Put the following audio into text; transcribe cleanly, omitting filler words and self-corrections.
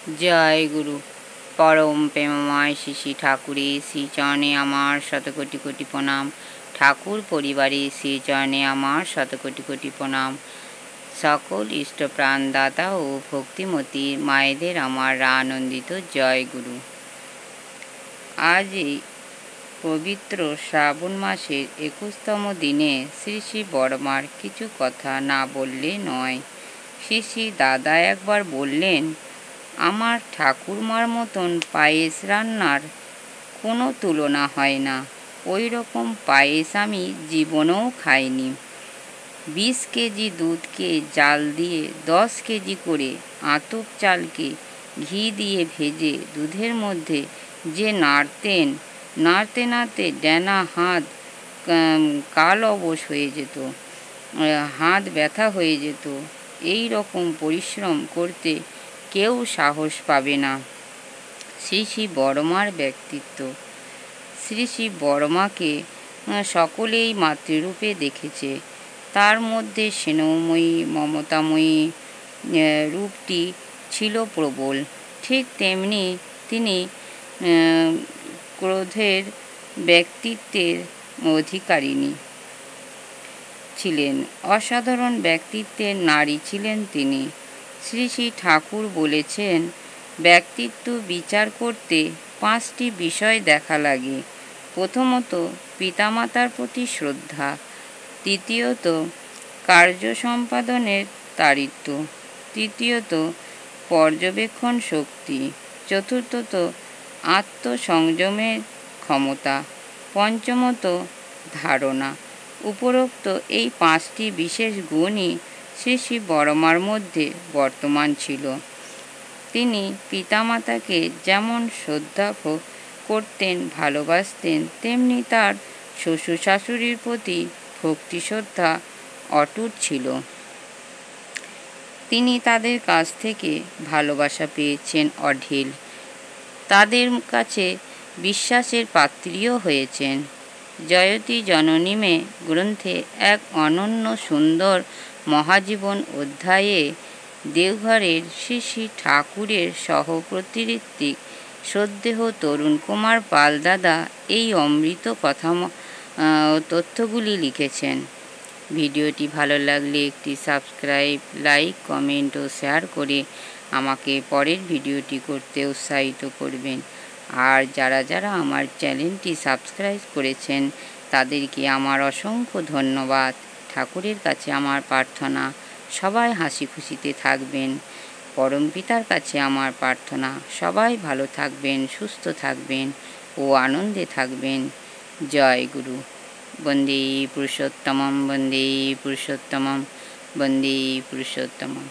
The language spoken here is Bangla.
জয় গুরু। পরম প্রেমময় শ্রী শ্রী ঠাকুরের শ্রীচরণে আমার শতকোটি কোটি প্রণাম। ঠাকুর পরিবারের শ্রীচরণে আমার শতকোটি কোটি প্রণাম। সকল ইষ্টপ্রাণ দাতা ও ভক্তিমতী মায়েদের আমার আনন্দিত জয় গুরু। আজ এই পবিত্র শ্রাবণ মাসের 21তম দিনে শ্রী শ্রী বড়মার কিছু কথা না বললে নয়। শ্রী শ্রী দাদা একবার বললেন, আমার ঠাকুরমার মতন পায়েস রান্নার কোনো তুলনা হয় না। ওই রকম পায়েস আমি জীবনেও খাইনি। 20 কেজি দুধকে জাল দিয়ে 10 কেজি করে আতপ চালকে ঘি দিয়ে ভেজে দুধের মধ্যে যে নাড়তেন, নাড়তে নাড়তে ডেনা হাত কাল অবশ হয়ে যেত, হাত ব্যথা হয়ে যেত। এই রকম পরিশ্রম করতে কেউ সাহস পাবে না। শ্রী শ্রী বড়মার ব্যক্তিত্ব। শ্রী শ্রী বড়মাকে সকলেই মাতৃরূপে দেখেছে। তার মধ্যে স্নেহময়ী মমতাময়ী রূপটি ছিল প্রবল। ঠিক তেমনি তিনি ক্রোধের ব্যক্তিত্বের অধিকারিণী ছিলেন। অসাধারণ ব্যক্তিত্বের নারী ছিলেন তিনি। শ্রী শ্রী ঠাকুর বলেছেন, ব্যক্তিত্ব বিচার করতে 5টি বিষয় দেখা লাগে। প্রথমত, পিতামাতার প্রতি শ্রদ্ধা। দ্বিতীয়ত, কার্য সম্পাদনের তারিত্ব। তৃতীয়ত, পর্যবেক্ষণ শক্তি। চতুর্থত, আত্মসংযমের ক্ষমতা। পঞ্চমত, ধারণা। উপরোক্ত এই 5টি বিশেষ গুণই শ্রী শ্রী বড়মার মধ্যে বর্তমান ছিল। তিনি পিতামাতাকে যেমন শ্রদ্ধা করতেন, ভালোবাসতেন, তেমনি তার শ্বশুর শাশুড়ির প্রতি ভক্তি শ্রদ্ধা অটুট ছিল। তিনি তাদের কাছ থেকে ভালোবাসা পেয়েছেন অঢেল। তাদের কাছে বিশ্বাসের পাত্রীও হয়েছেন। জয়তী জননীমে গ্রন্থে এক অনন্য সুন্দর মহাজীবন অধ্যায়ে দেওঘরের শ্রী শ্রী ঠাকুরের সহপ্রতিঋত্বিক শ্রদ্ধেয় তরুণ কুমার পাল দাদা এই অমৃত কথা তথ্যগুলি লিখেছেন। ভিডিওটি ভালো লাগলে একটি সাবস্ক্রাইব, লাইক, কমেন্ট ও শেয়ার করে আমাকে পরের ভিডিওটি করতে উৎসাহিত করবেন। আর যারা যারা আমার চ্যানেলটি সাবস্ক্রাইব করেছেন তাদেরকে আমার অসংখ্য ধন্যবাদ। ঠাকুরের কাছে আমার প্রার্থনা, সবাই হাসি খুশিতে থাকবেন। পরমপিতার কাছে আমার প্রার্থনা, সবাই ভালো থাকবেন, সুস্থ থাকবেন ও আনন্দে থাকবেন। জয় গুরু। বন্দে পুরুষোত্তমম, বন্দে পুরুষোত্তমম, বন্দে পুরুষোত্তমম।